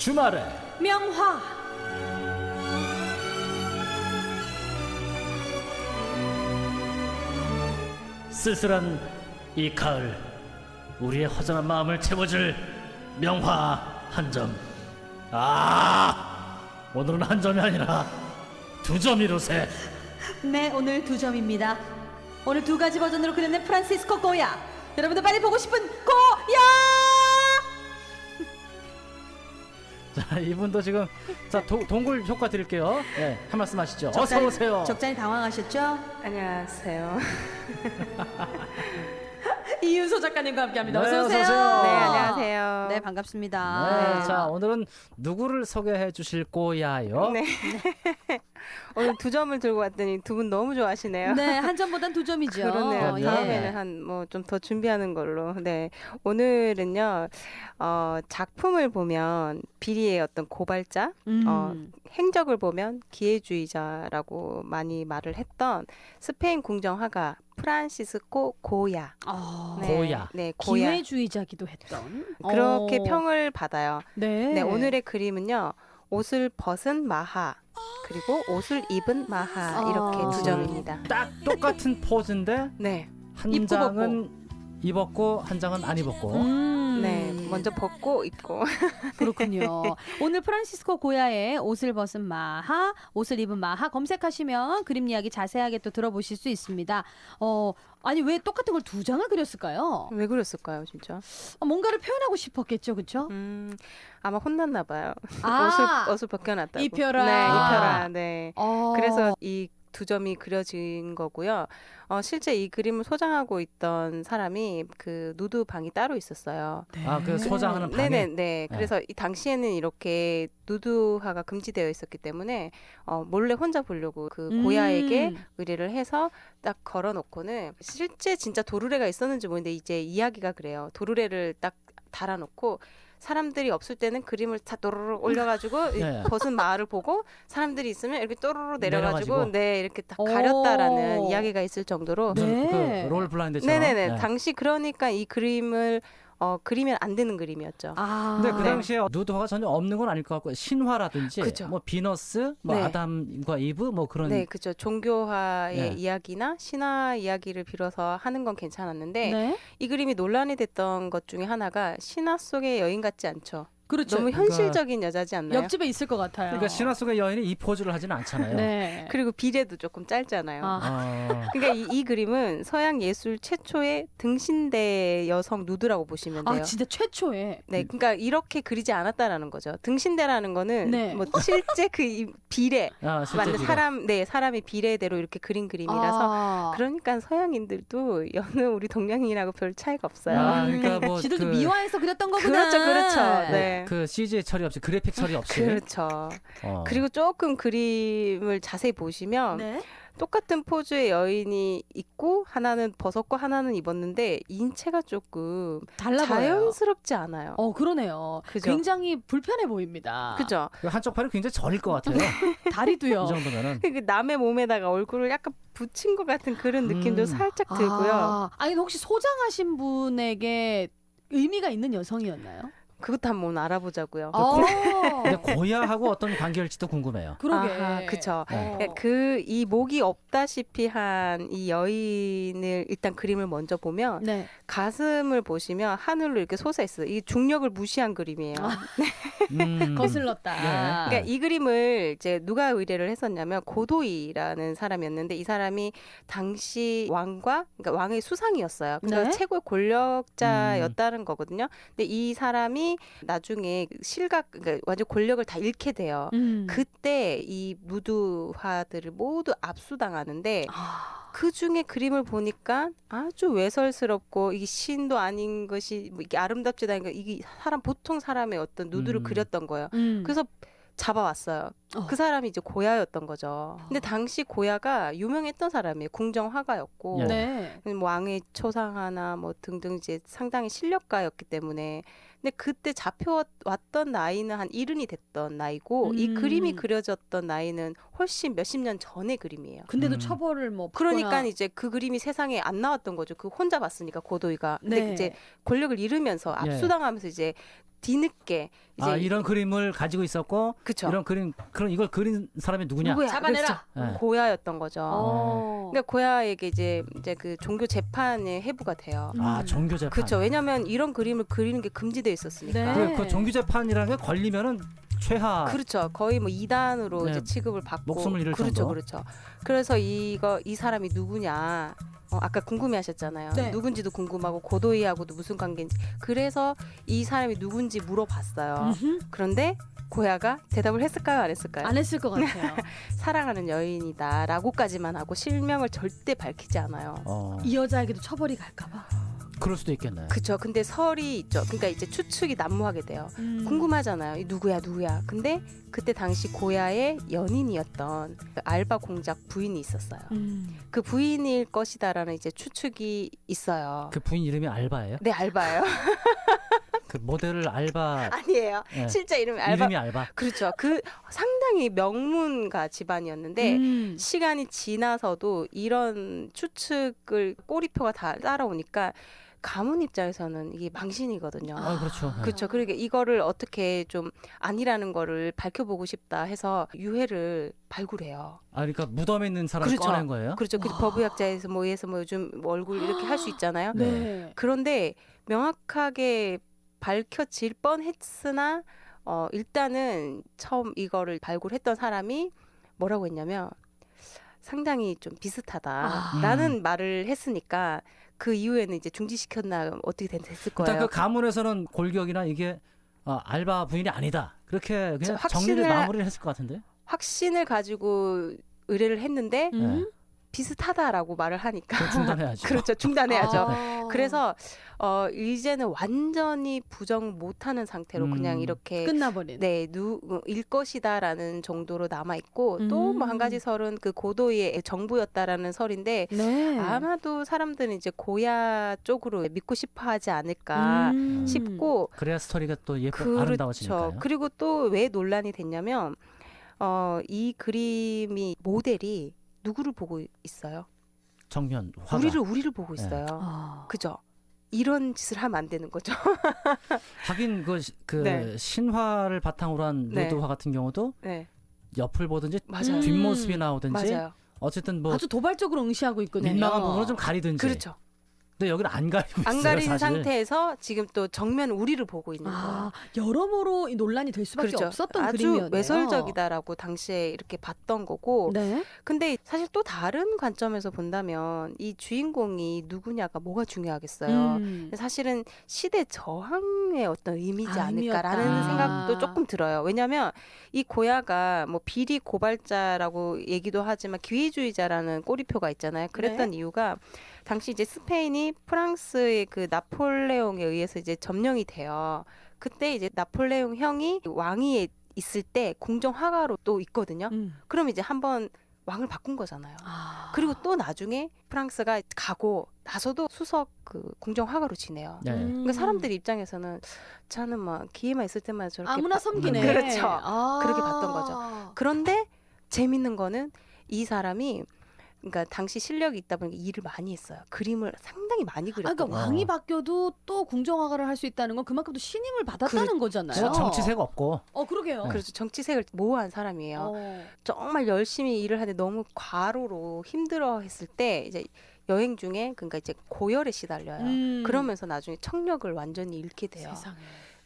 주말에 명화. 쓸쓸한 이 가을, 우리의 허전한 마음을 채워줄 명화 한 점. 오늘은 한 점이 아니라 두 점이로세. 네, 오늘 2점입니다. 오늘 2가지 버전으로 그려낸 프란시스코 고야. 여러분들 빨리 보고 싶은 고야. 자, 이분도 지금 자 동굴 효과 드릴게요. 네, 한 말씀 하시죠. 어서 오세요. 적잖이 당황하셨죠? 안녕하세요. 이윤소 작가님과 함께합니다. 네, 어서 오세요. 어서 오세요. 네, 안녕하세요. 네, 반갑습니다. 네, 자 오늘은 누구를 소개해 주실 거야요? 네. 오늘 2점을 들고 왔더니 두 분 너무 좋아하시네요. 네, 한 점보단 2점이죠. 그러네요. 예. 다음에는 한 뭐 좀 더 준비하는 걸로. 네. 오늘은요. 작품을 보면 비리의 어떤 고발자, 행적을 보면 기회주의자라고 많이 말을 했던 스페인 궁정화가 프란시스코 고야. 고야. 네, 고야. 기회주의자기도 했던. 그렇게 평을 받아요. 네. 네, 오늘의 그림은요. 옷을 벗은 마하 그리고 옷을 입은 마하 이렇게 두 점입니다. 딱 똑같은 포즈인데 네, 한 입고 장은 입었고 한 장은 안 입었고. 네, 먼저 벗고 입고. 그렇군요. 오늘 프란시스코 고야의 옷을 벗은 마하, 옷을 입은 마하 검색하시면 그림 이야기 자세하게 또 들어보실 수 있습니다. 아니 왜 똑같은 걸 2장을 그렸을까요? 왜 그랬을까요, 진짜? 뭔가를 표현하고 싶었겠죠, 그렇죠? 아마 혼났나 봐요. 아, 옷을 벗겨놨다고. 입혀라. 네, 입혀라. 네. 어. 그래서 이 2점이 그려진 거고요. 실제 이 그림을 소장하고 있던 사람이 그 누드 방이 따로 있었어요. 그 소장하는 방에. 네네. 그래서 이 당시에는 이렇게 누드화가 금지되어 있었기 때문에 몰래 혼자 보려고 그 고야에게 의뢰를 해서 딱 걸어놓고는 실제 진짜 도르래가 있었는지 모르는데 이제 이야기가 그래요. 도르래를 딱 달아놓고 사람들이 없을 때는 그림을 다 또르르 올려가지고 네. 벗은 마을을 보고 사람들이 있으면 이렇게 또르르 내려가지고 내려가지고. 네 이렇게 딱 가렸다라는 오. 이야기가 있을 정도로 네. 그롤 블라인드처럼. 네네네. 네. 당시 그러니까 이 그림을 그리면 안 되는 그림이었죠. 근데 그 네. 당시에 누드화가 전혀 없는 건 아닐 것 같고 신화라든지 그죠. 뭐 비너스, 뭐 네. 아담과 이브 뭐 그런. 네, 그죠. 종교화의 네. 이야기나 신화 이야기를 빌어서 하는 건 괜찮았는데 네. 이 그림이 논란이 됐던 것 중에 하나가 신화 속의 여인 같지 않죠. 그렇죠. 너무 현실적인 여자지 않나요? 옆집에 있을 것 같아요. 그러니까 신화 속의 여인이 이 포즈를 하지는 않잖아요. 네. 그리고 비례도 조금 짧잖아요. 그러니까 이 그림은 서양 예술 최초의 등신대 여성 누드라고 보시면 돼요. 진짜 최초에. 네, 그러니까 이렇게 그리지 않았다라는 거죠. 등신대라는 거는 네. 뭐 실제 그 비례 실제 맞는 비례. 사람이 비례대로 이렇게 그린 그림이라서 그러니까 서양인들도 여느 우리 동양인하고 별 차이가 없어요. 그러니까 뭐 지들도 미화해서 그렸던 거구나. 그렇죠, 그렇죠. 네. 그 CG 처리 없이 그래픽 처리 없이. 그렇죠. 그리고 조금 그림을 자세히 보시면 네. 똑같은 포즈의 여인이 있고 하나는 벗었고 하나는 입었는데 인체가 조금 달라 보여요. 자연스럽지 않아요. 그러네요. 그죠? 굉장히 불편해 보입니다. 그죠? 한쪽 팔이 굉장히 저릴 것 같아요. 다리도요. 이 정도면은. 그 남의 몸에다가 얼굴을 약간 붙인 것 같은 그런 느낌도 살짝 들고요. 아니 혹시 소장하신 분에게 의미가 있는 여성이었나요? 그것도 한번 알아보자고요. 근데 고야하고 어떤 관계일지도 궁금해요. 그러게. 아하, 그쵸. 네. 이 목이 없다시피 한 이 여인을 일단 그림을 먼저 보면 네. 가슴을 보시면 하늘로 이렇게 솟아 있어요. 이 중력을 무시한 그림이에요. 거슬렀다. 네. 그러니까 이 그림을 이제 누가 의뢰를 했었냐면 고도이라는 사람이었는데 이 사람이 당시 그러니까 왕의 수상이었어요. 그러니까 네? 최고의 권력자였다는 거거든요. 근데 이 사람이 나중에 그러니까 완전 권력을 다 잃게 돼요. 그때 이 누드화들을 모두 압수당하는데 그 중에 그림을 보니까 아주 외설스럽고 이게 신도 아닌 것이 뭐 이게 아름답지도 않은 거 이게 보통 사람의 어떤 누드를 그렸던 거예요. 그래서 잡아왔어요. 그 사람이 이제 고야였던 거죠. 근데 당시 고야가 유명했던 사람이에요. 궁정화가였고 네. 뭐 왕의 초상화나 뭐 등등 이제 상당히 실력가였기 때문에 근데 그때 잡혀왔던 나이는 한 70이 됐던 나이고 이 그림이 그려졌던 나이는 훨씬 몇십 년 전의 그림이에요. 근데도 처벌을 뭐 그러니까 받거나. 이제 그 그림이 세상에 안 나왔던 거죠. 그 혼자 봤으니까 고도이가. 근데 네. 이제 권력을 잃으면서 압수당하면서 이제 뒤늦게 이제 이런 그림을 가지고 있었고 그쵸. 이런 그림 그럼 이걸 그린 사람이 누구냐? 누구야? 잡아내라. 네. 고야였던 거죠. 어. 그러니까 고야에게 이제 그 종교 재판에 회부가 돼요. 종교 재판. 그렇죠. 왜냐하면 이런 그림을 그리는 게 금지되어 있었으니까. 네. 그 종교 재판이라는 게 걸리면은 최하. 그렇죠. 거의 뭐 이단으로 네. 이제 취급을 받고 목숨을 잃을 그렇죠, 정도. 그렇죠. 그래서 이 사람이 누구냐? 아까 궁금해하셨잖아요. 네. 누군지도 궁금하고 고도이하고도 무슨 관계인지. 그래서 이 사람이 누군지 물어봤어요. 그런데 고야가 대답을 했을까요, 안 했을까요? 안 했을 것 같아요. 사랑하는 여인이다라고까지만 하고 실명을 절대 밝히지 않아요. 이 여자에게도 처벌이 갈까봐. 그럴 수도 있겠네. 그렇죠. 근데 설이 있죠. 그러니까 이제 추측이 난무하게 돼요. 궁금하잖아요. 이 누구야. 근데 그때 당시 고야의 연인이었던 그 알바 공작 부인이 있었어요. 그 부인일 것이다라는 이제 추측이 있어요. 그 부인 이름이 알바예요? 네, 알바예요. 그 모델을 알바. 아니에요. 네. 실제 이름이 알바. 이름이 알바. 그렇죠. 그 상당히 명문가 집안이었는데 시간이 지나서도 이런 추측을 꼬리표가 다 따라오니까 가문 입장에서는 이게 망신이거든요. 그렇죠. 네. 그렇죠. 그러니까 이거를 어떻게 좀 아니라는 거를 밝혀보고 싶다 해서 유해를 발굴해요. 그러니까 무덤에 있는 사람을 그렇죠. 꺼낸 거예요? 그렇죠. 그 법의학자에서 뭐에서 뭐 요즘 뭐 얼굴 이렇게 할 수 있잖아요. 네. 그런데 명확하게 밝혀질 뻔했으나 일단은 처음 이거를 발굴했던 사람이 뭐라고 했냐면 상당히 좀 비슷하다라는 말을 했으니까 그 이후에는 이제 중지시켰나 어떻게 됐을 거예요. 일단 그 가문에서는 골격이나 이게 알바 부인이 아니다. 그렇게 그냥 확신을- 정리를 마무리를 했을 것 같은데. 확신을 가지고 의뢰를 했는데 네. 비슷하다라고 말을 하니까 그건 중단해야죠. 그렇죠. 중단해야죠. 아. 그래서 이제는 완전히 부정 못하는 상태로 그냥 이렇게 끝나버린. 일 것이다라는 정도로 남아 있고 또 뭐 한 가지 설은 그 고도의 정부였다라는 설인데 네. 아마도 사람들은 이제 고야 쪽으로 믿고 싶어하지 않을까 싶고 그래야 스토리가 또 그렇죠. 아름다워지니까요. 그리고 또 왜 논란이 됐냐면 이 그림이 모델이 누구를 보고 있어요? 정면 화가. 우리를 보고 있어요. 그죠? 이런 짓을 하면 안 되는 거죠. 하긴 그 네. 신화를 바탕으로 한 네. 루드화 같은 경우도 네, 옆을 보든지 맞아요. 뒷모습이 나오든지 맞아요. 어쨌든 뭐 아주 도발적으로 응시하고 있거든요. 민망한 부분을 좀 가리든지. 그렇죠. 근데 여기는 안 가리고 있어요. 안 가린 사실. 상태에서 지금 또 정면 우리를 보고 있는 거예요. 아, 여러모로 이 논란이 될 수밖에 그렇죠. 없었던 아주 그림이었네요. 외설적이다라고 당시에 이렇게 봤던 거고. 네. 근데 사실 또 다른 관점에서 본다면 이 주인공이 누구냐가 뭐가 중요하겠어요. 사실은 시대 저항의 어떤 의미지 않을까라는 의미였다. 생각도 조금 들어요. 왜냐하면 이 고야가 뭐 비리 고발자라고 얘기도 하지만 기회주의자라는 꼬리표가 있잖아요. 그랬던 이유가 당시 이제 스페인이 프랑스의 그 나폴레옹에 의해서 이제 점령이 돼요. 그때 이제 나폴레옹 형이 왕위에 있을 때 궁정 화가로 또 있거든요. 그럼 이제 한번 왕을 바꾼 거잖아요. 그리고 또 나중에 프랑스가 가고 나서도 수석 그 궁정 화가로 지내요. 네. 그러니까 사람들 입장에서는 저는 막 기회만 있을 때만 저렇게 아무나 섬기네. 그렇죠. 아. 그렇게 봤던 거죠. 그런데 재밌는 거는 이 사람이 그러니까 당시 실력이 있다 보니까 일을 많이 했어요. 그림을 상당히 많이 그렸거든요. 그러니까 왕이 바뀌어도 또 궁정화가를 할 수 있다는 건 그만큼 또 신임을 받았다는 거잖아요. 뭐 정치색 없고. 그러게요. 그래서 정치색을 모호한 사람이에요. 정말 열심히 일을 하는데 너무 과로로 힘들어했을 때 이제 여행 중에 그러니까 이제 고열에 시달려요. 그러면서 나중에 청력을 완전히 잃게 돼요. 세상에.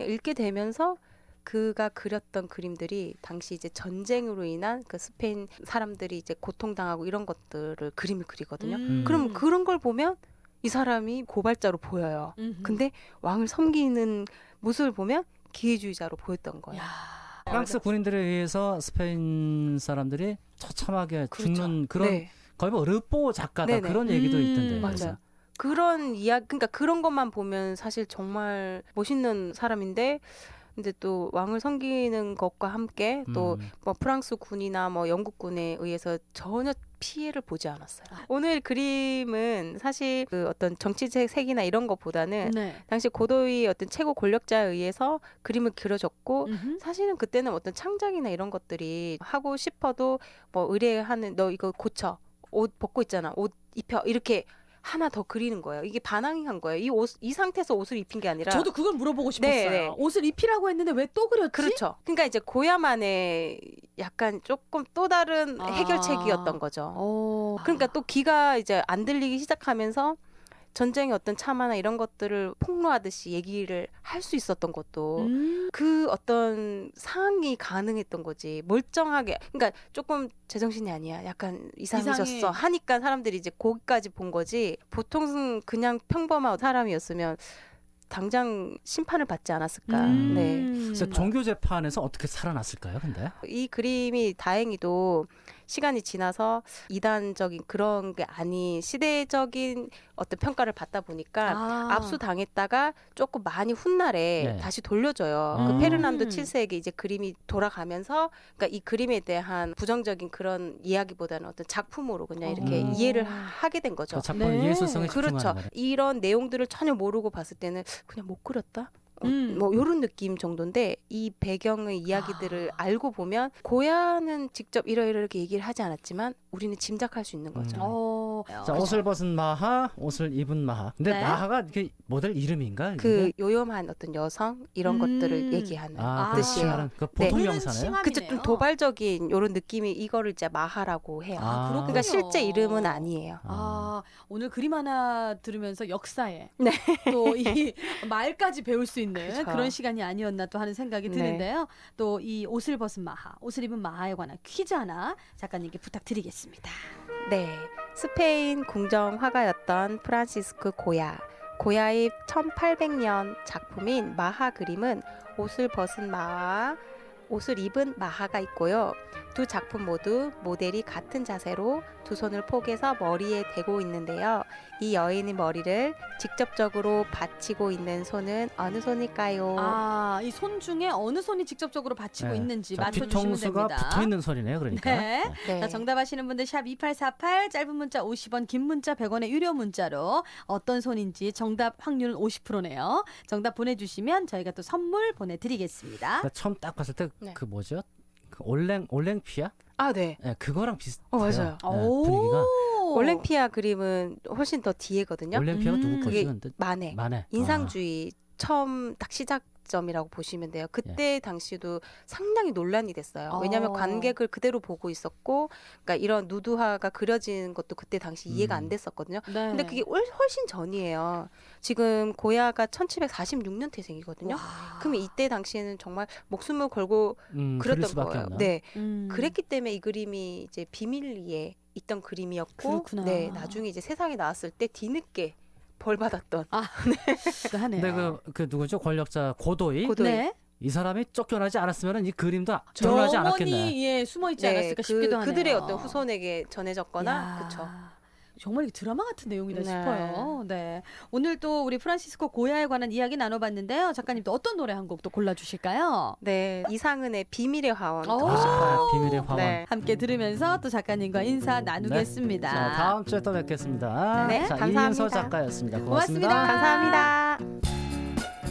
잃게 되면서 그가 그렸던 그림들이 당시 이제 전쟁으로 인한 그 스페인 사람들이 이제 고통당하고 이런 것들을 그림을 그리거든요. 그럼 그런 걸 보면 이 사람이 고발자로 보여요. 근데 왕을 섬기는 모습을 보면 기회주의자로 보였던 거예요. 프랑스 군인들에 의해서 스페인 사람들이 처참하게 그렇죠. 죽는 그런 네. 거의 뭐 르뽀 작가다 네네. 그런 얘기도 있던데. 맞아요. 그래서. 그런 이야기, 그러니까 그런 것만 보면 사실 정말 멋있는 사람인데 근데 또 왕을 섬기는 것과 함께 또 뭐 프랑스 군이나 뭐 영국군에 의해서 전혀 피해를 보지 않았어요. 오늘 그림은 사실 그 어떤 정치색이나 이런 것보다는 네. 당시 고도의 어떤 최고 권력자에 의해서 그림을 그려졌고 사실은 그때는 어떤 창작이나 이런 것들이 하고 싶어도 뭐 의뢰하는 너 이거 고쳐 옷 벗고 있잖아 옷 입혀 이렇게 하나 더 그리는 거예요. 이게 반항한 거예요. 이 상태에서 옷을 입힌 게 아니라 저도 그걸 물어보고 싶었어요. 네. 옷을 입히라고 했는데 왜 또 그렸지? 그렇죠. 그러니까 이제 고야만의 약간 조금 또 다른 해결책이었던 거죠. 그러니까 또 귀가 이제 안 들리기 시작하면서 전쟁의 어떤 참화나 이런 것들을 폭로하듯이 얘기를 할 수 있었던 것도 그 어떤 상황이 가능했던 거지. 멀쩡하게 그러니까 조금 제정신이 아니야. 약간 이상해졌어. 이상해. 하니까 사람들이 이제 거기까지 본 거지. 보통 그냥 평범한 사람이었으면 당장 심판을 받지 않았을까. 네. 그래서 종교 재판에서 어떻게 살아났을까요? 근데 이 그림이 다행히도 시간이 지나서 이단적인 그런 게 아닌 시대적인 어떤 평가를 받다 보니까 압수당했다가 조금 많이 훗날에 네. 다시 돌려줘요. 그 페르난도 7세에게 이제 그림이 돌아가면서 그러니까 이 그림에 대한 부정적인 그런 이야기보다는 어떤 작품으로 그냥 이렇게 이해를 하게 된 거죠. 그 작품의 네. 예술성에 그렇죠. 집중하는 거네. 이런 내용들을 전혀 모르고 봤을 때는 그냥 못 그렸다. 뭐 이런 느낌 정도인데 이 배경의 이야기들을 알고 보면 고야는 직접 이렇게 얘기를 하지 않았지만 우리는 짐작할 수 있는 거죠. 자, 옷을 벗은 마하, 옷을 입은 마하. 근데 네. 마하가 이게 모델 이름인가? 그 요염한 어떤 여성 이런 것들을 얘기하는 뜻이에요. 그 보통 네. 명사네요. 그쵸, 좀 도발적인 이런 느낌이 이거를 이제 마하라고 해요. 그렇군요. 그러니까 실제 이름은 아니에요. 오늘 그림 하나 들으면서 역사에 네. 또 이 말까지 배울 수 있는 그쵸. 그런 시간이 아니었나 또 하는 생각이 네. 드는데요. 또 이 옷을 벗은 마하, 옷을 입은 마하에 관한 퀴즈 하나 작가님께 부탁드리겠습니다. 네, 스페인 궁정 화가였던 프란시스코 고야. 고야의 1800년 작품인 마하 그림은 옷을 벗은 마하와 옷을 입은 마하가 있고요. 두 작품 모두 모델이 같은 자세로 두 손을 포개서 머리에 대고 있는데요. 이 여인의 머리를 직접적으로 받치고 있는 손은 어느 손일까요? 이 손 중에 어느 손이 직접적으로 받치고 네. 있는지 자, 맞춰주시면 뒤통수가 됩니다. 붙어 있는 소리네요. 그러니까. 네. 네. 자, 정답 아시는 분들 샵 2848 짧은 문자 50원 긴 문자 100원의 유료 문자로 어떤 손인지 정답 확률은 50%네요. 정답 보내주시면 저희가 또 선물 보내드리겠습니다. 나 처음 딱 봤을 때 그 네. 뭐죠? 그 올랭피아? 아, 네. 네, 그거랑 비슷해요. 맞아요. 네, 분위기가. 올랭피아 그림은 훨씬 더 뒤에거든요. 올랭피아가 누구 그게 거지? 만해. 만해. 인상주의 처음 딱 시작점이라고 보시면 돼요. 그때 당시도 상당히 논란이 됐어요. 왜냐하면 관객을 그대로 보고 있었고, 그러니까 이런 누드화가 그려진 것도 그때 당시 이해가 안 됐었거든요. 네. 근데 그게 훨씬 전이에요. 지금 고야가 1746년 태생이거든요. 그러면 이때 당시에는 정말 목숨을 걸고 그릴 그렸던 수밖에 거예요. 없나? 네, 그랬기 때문에 이 그림이 이제 비밀리에 있던 그림이었고, 그렇구나. 네, 나중에 이제 세상에 나왔을 때 뒤늦게 벌 받았던. 하네요. 근데 그 누구죠? 권력자 고도이? 고도이. 네. 이 사람이 쫓겨나지 않았으면 이 그림도 드러나지 않았겠네. 영원히 숨어있지 않았을까 싶기도 하네요. 그들의 어떤 후손에게 전해졌거나, 야, 그렇죠. 정말 이게 드라마 같은 내용이다 네. 싶어요. 네. 오늘 또 우리 프란시스코 고야에 관한 이야기 나눠봤는데요. 작가님 또 어떤 노래 한 곡 또 골라주실까요? 네, 이상은의 비밀의 화원 듣고 오. 싶어요. 비밀의 화원. 네. 함께 들으면서 또 작가님과 인사 나누겠습니다. 자, 다음 주에 또 뵙겠습니다. 네, 자, 감사합니다. 이인서 작가였습니다. 고맙습니다. 감사합니다.